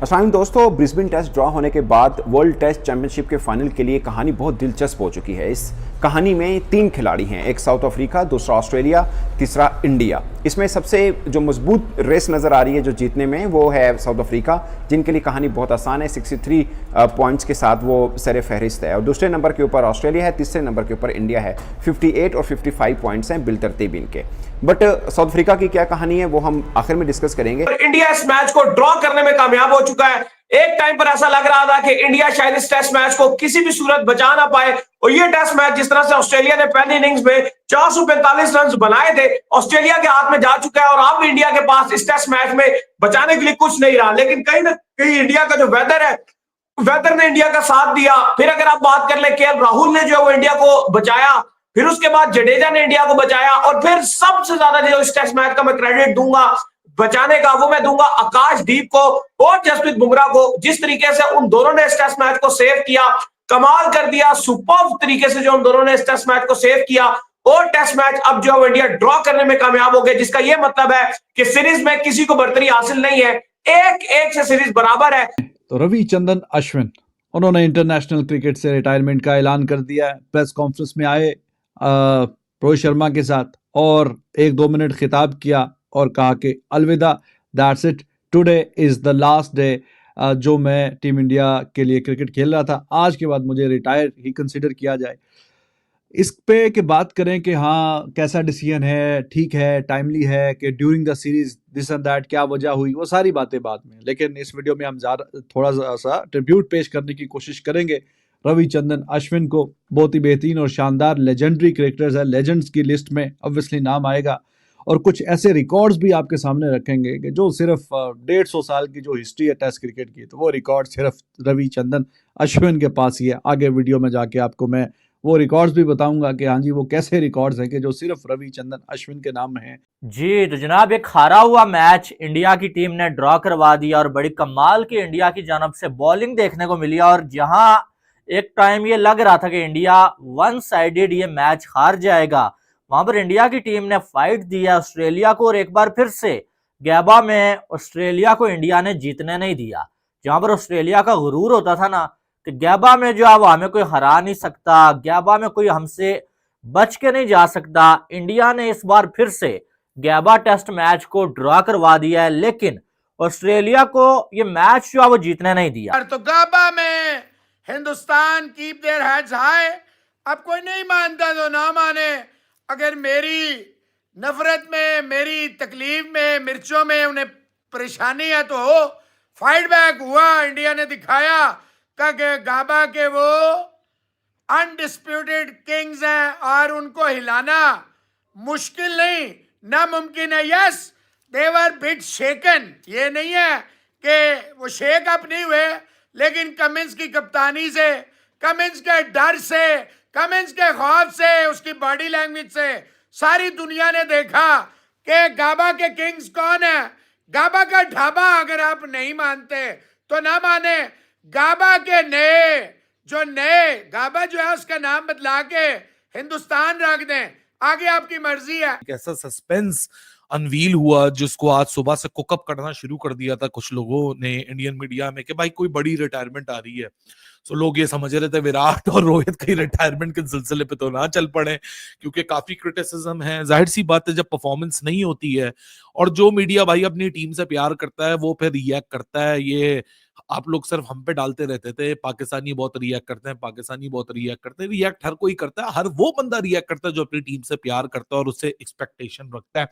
अस्सलाम दोस्तों, Brisbane test draw होने के बाद वर्ल्ड टेस्ट चैंपियनशिप के फाइनल के लिए कहानी बहुत दिलचस्प हो चुकी है। इस कहानी में 3 खिलाड़ी हैं, एक साउथ अफ्रीका, दूसरा ऑस्ट्रेलिया, तीसरा इंडिया। इसमें सबसे जो मजबूत रेस नज़र आ रही है जो जीतने में, वो है साउथ अफ्रीका, जिनके लिए कहानी बहुत आसान है। 63 पॉइंट्स के साथ वो सर फहरिस्त है। और दूसरे नंबर के ऊपर ऑस्ट्रेलिया है, तीसरे नंबर के ऊपर इंडिया है। 58 और 55 पॉइंट्स हैं बिलतरतीब इनके। बट साउथ अफ्रीका की क्या कहानी है वो हम आखिर में डिस्कस करेंगे। इंडिया इस मैच को ड्रॉ करने में कामयाब हो चुका है। एक टाइम पर ऐसा लग रहा था कि इंडिया शायद इस टेस्ट मैच को किसी भी सूरत बचा ना पाए, और ये टेस्ट मैच जिस तरह से ऑस्ट्रेलिया ने पहली इनिंग्स में 445 रन बनाए थे, ऑस्ट्रेलिया के हाथ में जा चुका है। और अब इंडिया के पास इस टेस्ट मैच में बचाने के लिए कुछ नहीं रहा। लेकिन कहीं ना कहीं इंडिया का जो वेदर है, वेदर ने इंडिया का साथ दिया। फिर अगर आप बात कर ले, केएल राहुल ने जो है वो इंडिया को बचाया, फिर उसके बाद जडेजा ने इंडिया को बचाया, और फिर सबसे ज्यादा जो इस टेस्ट मैच का मैं क्रेडिट दूंगा बचाने का, वो मैं दूंगा आकाशदीप को और जसप्रीत बुमराह को। जिस तरीके से उन दोनों ने इस टेस्ट मैच को सेव किया, कमाल कर दिया। सुपर्ब तरीके से जो उन दोनों ने इस टेस्ट मैच को सेव किया, और टेस्ट मैच अब जो इंडिया ड्रॉ करने में कामयाब हो गए, जिसका यह मतलब है कि सीरीज में किसी को बढ़तरी हासिल नहीं है, 1-1 से सीरीज बराबर है। तो रविचंद्रन अश्विन, उन्होंने इंटरनेशनल क्रिकेट से रिटायरमेंट का ऐलान कर दिया है। प्रेस कॉन्फ्रेंस में आए रोहित शर्मा के साथ और 1-2 मिनट खिताब किया और कहा कि अलविदा, that's it, today is the last day. जो मैं टीम इंडिया के लिए क्रिकेट खेल रहा था, आज के बाद मुझे रिटायर ही कंसिडर किया जाए। इस पे के बात करें कि हाँ कैसा डिसीजन है, ठीक है, टाइमली है, कि during the series this and that क्या वजह हुई, वो सारी बातें बाद में। लेकिन इस वीडियो में हम थोड़ा सा ट्रिब्यूट पेश करने की कोशिश करेंगे रविचंद्रन अश्विन को। बहुत ही बेहतरीन और शानदार लेजेंडरी क्रिकेटर्स है, लेजेंड्स की लिस्ट में ऑब्वियसली नाम आएगा। और कुछ ऐसे रिकॉर्ड्स भी आपके सामने रखेंगे कि जो सिर्फ 150 साल की जो हिस्ट्री है टेस्ट क्रिकेट की, तो वो रिकॉर्ड सिर्फ रविचंद्रन अश्विन के पास ही है। आगे वीडियो में जाके आपको मैं वो रिकॉर्ड्स भी बताऊंगा कि हाँ जी वो कैसे रिकॉर्ड्स हैं कि जो सिर्फ रविचंद्रन अश्विन के नाम में हैं। जी तो जनाब, एक हारा हुआ मैच इंडिया की टीम ने ड्रॉ करवा दिया, और बड़ी कमाल की इंडिया की जानब से बॉलिंग देखने को मिली। और जहां एक टाइम ये लग रहा था कि इंडिया वन साइडेड ये मैच हार जाएगा, वहां पर इंडिया की टीम ने फाइट दिया ऑस्ट्रेलिया को, और एक बार फिर से गैबा में ऑस्ट्रेलिया को इंडिया ने जीतने नहीं दिया। जहां पर ऑस्ट्रेलिया का गुरूर होता था ना कि गैबा में जो है वो हमें कोई हरा नहीं सकता, गैबा में कोई हमसे बच के नहीं जा सकता, इंडिया ने इस बार फिर से गैबा टेस्ट मैच को ड्रॉ करवा दिया है। लेकिन ऑस्ट्रेलिया को ये मैच जो है वो जीतने नहीं दिया। तो गैबा में Hindustan keep their heads high. अब कोई नहीं मानता तो ना माने। अगर मेरी नफरत में, मेरी तकलीफ में, मिर्चों में उन्हें परेशानी है तो हो, फाइट बैक हुआ। इंडिया ने दिखाया कि गाबा के वो अनडिस्प्यूटेड किंग्स हैं और उनको हिलाना मुश्किल नहीं, नामुमकिन है। यस, दे वर बिट शेकन। ये नहीं है कि वो शेक अप नहीं हुए, लेकिन कमिंस की कप्तानी से, कमिंस के डर से, कमिंस के खौफ से, उसकी बॉडी लैंग्वेज से सारी दुनिया ने देखा कि गाबा के किंग्स कौन है। गाबा का ढाबा अगर आप नहीं मानते तो ना माने। गाबा के नए गाबा जो है उसका नाम बदला के हिंदुस्तान रख दें, आगे आपकी मर्जी है। कैसा सस्पेंस अनवील हुआ जिसको आज सुबह से कुकअप करना शुरू कर दिया था कुछ लोगों ने इंडियन मीडिया में कि भाई कोई बड़ी रिटायरमेंट आ रही है। सो लोग ये समझ रहे थे विराट और रोहित की रिटायरमेंट के सिलसिले पे तो ना चल पड़े, क्योंकि काफी क्रिटिसिज्म है। जाहिर सी बात है, जब परफॉर्मेंस नहीं होती है और जो मीडिया भाई अपनी टीम से प्यार करता है वो फिर रिएक्ट करता है। ये आप लोग सिर्फ हम पे डालते रहते थे, पाकिस्तानी बहुत रिएक्ट करते हैं, पाकिस्तानी बहुत रिएक्ट करते हैं। रिएक्ट हर कोई करता है, हर वो बंदा रिएक्ट करता है जो अपनी टीम से प्यार करता है और उससे एक्सपेक्टेशन रखता है,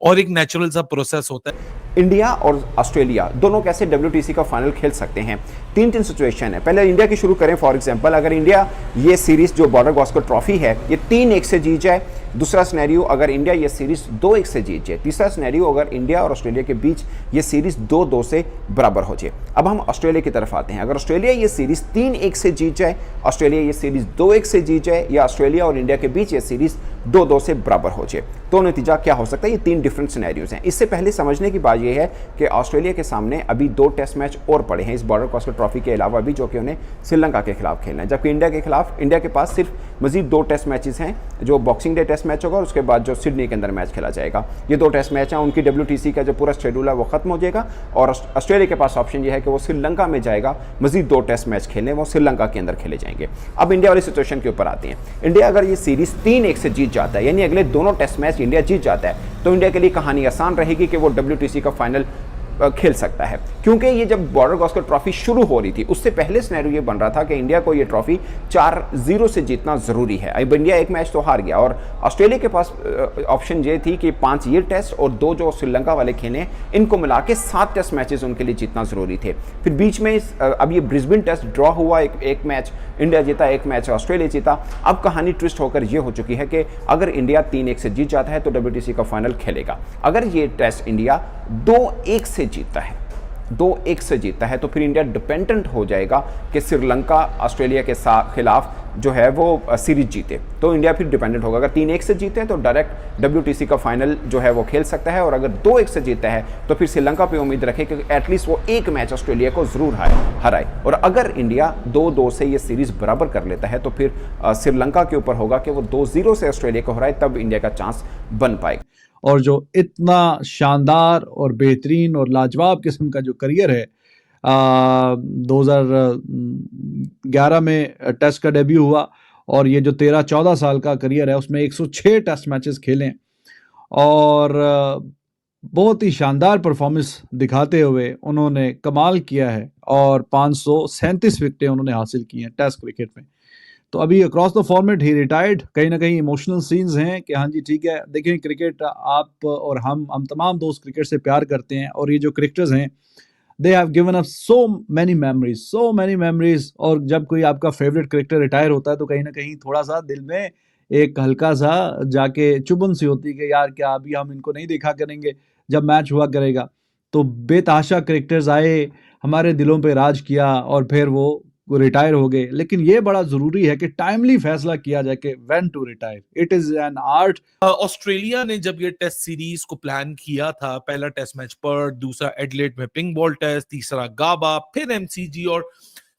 और एक नेचुरल सा प्रोसेस होता है। इंडिया और ऑस्ट्रेलिया दोनों कैसे WTC का फाइनल खेल सकते हैं? 3 सिचुएशन है। पहले इंडिया की शुरू करें। फॉर एग्जांपल, अगर इंडिया ये सीरीज जो बॉर्डर गावस्कर ट्रॉफी है ये 3-1 से जीत जाए। दूसरा सिनेरियो, अगर इंडिया ये सीरीज 2-1 से जीत जाए। तीसरा सिनेरियो, अगर इंडिया और ऑस्ट्रेलिया के बीच ये सीरीज 2-2 से बराबर हो जाए। अब हम ऑस्ट्रेलिया की तरफ आते हैं। अगर ऑस्ट्रेलिया ये सीरीज 3-1 से जीत जाए, ऑस्ट्रेलिया ये सीरीज 2-1 से जीत जाए, या ऑस्ट्रेलिया और इंडिया के बीच ये सीरीज 2-2 से बराबर हो जाए, तो नतीजा क्या हो सकता है। ये 3 डिफरेंट सिनेरियोज हैं। इससे पहले समझने की बात यह है कि ऑस्ट्रेलिया के सामने अभी 2 टेस्ट मैच और पड़े हैं इस बॉर्डर गवास्कर ट्रॉफी के अलावा भी, जो कि उन्हें श्रीलंका के खिलाफ खेलना है। जबकि इंडिया के पास सिर्फ मजीद 2 टेस्ट मैचेस हैं, जो बॉक्सिंग डे टेस्ट मैच होगा और उसके बाद जो सिडनी के अंदर मैच खेला जाएगा। ये 2 टेस्ट मैच हैं। उनकी WTC का जो पूरा शेड्यूल है वो खत्म हो जाएगा और ऑस्ट्रेलिया के पास ऑप्शन ये है कि वो श्रीलंका में जाएगा मजीद 2 टेस्ट मैच खेलने, वो श्रीलंका के अंदर खेले जाएंगे। अब इंडिया वाली सिचुएशन के ऊपर आते हैं। इंडिया अगर ये सीरीज 3-1 से जीत जाता है, यानी अगले दोनों टेस्ट मैच इंडिया जीत जाता है, तो इंडिया के लिए कहानी आसान रहेगी कि वो WTC का फाइनल खेल सकता है। क्योंकि ये जब बॉर्डर गवास्कर ट्रॉफी शुरू हो रही थी, उससे पहले सिनेरियो ये बन रहा था कि इंडिया को ये ट्रॉफी 4-0 से जीतना जरूरी है। अब इंडिया एक मैच तो हार गया और ऑस्ट्रेलिया के पास ऑप्शन ये थी कि 5 ये टेस्ट और 2 जो श्रीलंका वाले खेले, इनको मिला के 7 टेस्ट मैचेस उनके लिए जीतना जरूरी थे। फिर बीच में अब ये ब्रिस्बेन टेस्ट ड्रॉ हुआ, एक मैच इंडिया जीता, एक मैच ऑस्ट्रेलिया जीता। अब कहानी ट्विस्ट होकर ये हो चुकी है कि अगर इंडिया 3-1 से जीत जाता है तो WTC का फाइनल खेलेगा। अगर ये टेस्ट इंडिया 2-1 से जीतता है, 2-1 से जीतता है, तो फिर इंडिया डिपेंडेंट हो जाएगा कि श्रीलंका ऑस्ट्रेलिया के खिलाफ जो है वो सीरीज जीते, तो इंडिया फिर डिपेंडेंट होगा। अगर 3-1 से जीते तो डायरेक्ट WTC का फाइनल जो है वो खेल सकता है, और अगर 2-1 से जीता है तो फिर श्रीलंका पे उम्मीद रखे कि एटलीस्ट वो एक मैच ऑस्ट्रेलिया को जरूर हराए। और अगर इंडिया 2-2 से ये सीरीज बराबर कर लेता है तो फिर श्रीलंका के ऊपर होगा कि वो 2-0 से ऑस्ट्रेलिया को हराए, तब इंडिया का चांस बन पाएगा। और जो इतना शानदार और बेहतरीन और लाजवाब किस्म का जो करियर है, 2011 में टेस्ट का डेब्यू हुआ और ये जो 13-14 साल का करियर है उसमें 106 टेस्ट मैचेस खेले और बहुत ही शानदार परफॉर्मेंस दिखाते हुए उन्होंने कमाल किया है और 537 विकेटें उन्होंने हासिल की हैं टेस्ट क्रिकेट में। तो अभी across the format he retired. कहीं ना कहीं इमोशनल सीन्स हैं कि हाँ जी ठीक है, देखिए क्रिकेट आप और हम तमाम दोस्त क्रिकेट से प्यार करते हैं और ये जो क्रिकेटर्स हैं they have given us so many memories. और जब कोई आपका फेवरेट क्रिकेटर रिटायर होता है तो कहीं ना कहीं थोड़ा सा दिल में एक हल्का सा जाके चुभन सी होती है कि यार क्या अभी हम इनको नहीं देखा करेंगे जब मैच हुआ करेगा। तो बेतहाशा क्रिकेटर्स आए, हमारे दिलों पे राज किया और फिर वो रिटायर हो गए। लेकिन ये बड़ा जरूरी है कि टाइमली फैसला किया जाए कि when to retire. It is an art. Australia ने जब ये टेस्ट सीरीज को प्लान किया था, पहला टेस्ट मैच पर्थ, दूसरा एडिलेड में पिंक बॉल टेस्ट, तीसरा गाबा, फिर MCG और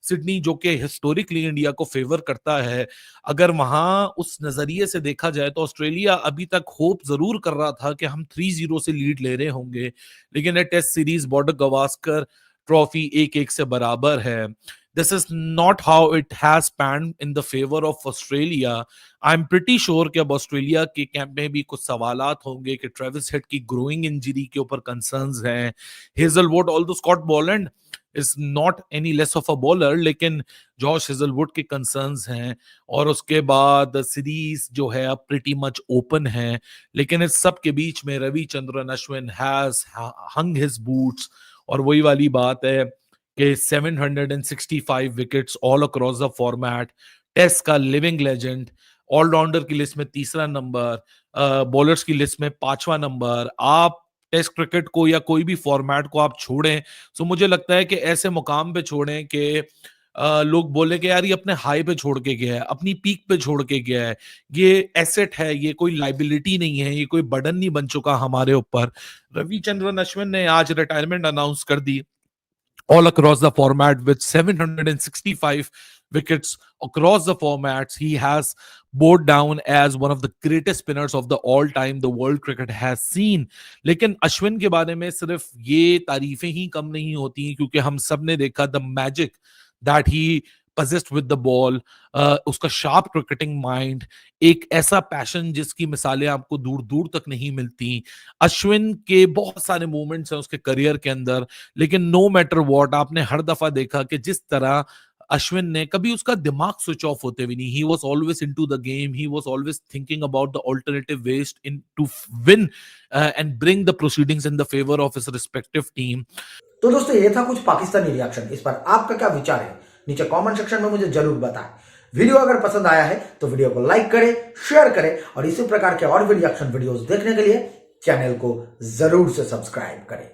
सिडनी, जो कि हिस्टोरिकली इंडिया को फेवर करता है, अगर वहां उस नजरिए से देखा जाए तो ऑस्ट्रेलिया अभी तक होप जरूर कर रहा था कि हम 3-0 से लीड ले रहे होंगे, लेकिन ये test series Border Gavaskar Trophy 1-1 से बराबर है। This is not how it has panned in the favor of Australia. I'm pretty sure कि अब ऑस्ट्रेलिया के कैंप में भी कुछ सवालात होंगे कि ट्रेविस हेड की ग्रोइंग इंजरी के ऊपर कंसर्न्स हैं। Hazlewood, although Scott Boland is not any less of a bowler, लेकिन जॉश हेजलवुड के कंसर्न्स हैं। और उसके बाद सीरीज जो है अब प्रिटी मच ओपन है, लेकिन इस सब के बीच में Ravichandran Ashwin has hung his boots. और वही वाली बात है कि 765 wickets all across the format, test का लिविंग लेजेंड, ऑलराउंडर की लिस्ट में 3रा नंबर, बॉलर्स की लिस्ट में 5वां नंबर। आप टेस्ट क्रिकेट को या कोई भी फॉर्मेट को आप छोड़ें, तो मुझे लगता है कि ऐसे मुकाम पे छोड़ें कि लोग बोले कि यार ये अपने हाई पे छोड़ के गया है, अपनी पीक पे छोड़ के गया है, ये एसेट है, ये कोई लाइबिलिटी नहीं है, ये कोई बर्डन नहीं बन चुका हमारे ऊपर। रविचंद्रन अश्विन ने आज रिटायरमेंट अनाउंस कर दी all across the format with 765 wickets across the formats. He has bowed down as one of the greatest spinners of the all time the world cricket has seen. लेकिन अश्विन के बारे में सिर्फ ये तारीफें ही कम नहीं होती, क्योंकि हम सब ने देखा the magic that he possessed with the ball, उसका शार्प क्रिकेटिंग माइंड, एक ऐसा पैशन जिसकी मिसालें आपको दूर दूर तक नहीं मिलती। अश्विन के बहुत सारे मोमेंट्स हैं उसके करियर के अंदर, लेकिन नो मैटर व्हाट आपने हर दफा देखा कि जिस तरह अश्विन ने कभी उसका दिमाग स्विच ऑफ होते भी नहीं, he was always into the game, he was always thinking about the alternative ways in to win and bring the proceedings in the favour of his respective team. तो दोस्तों ये था कुछ पाकिस्तानी रिएक्शन। इस पर आपका क्या विचार है नीचे कमेंट सेक्शन में मुझे जरूर बताएं। वीडियो अगर पसंद आया है तो वीडियो को लाइक करें, शेयर करें और इसी प्रकार के और भी रिएक्शन वीडियोस देखने के लिए चैनल को जरूर से सब्सक्राइब करें।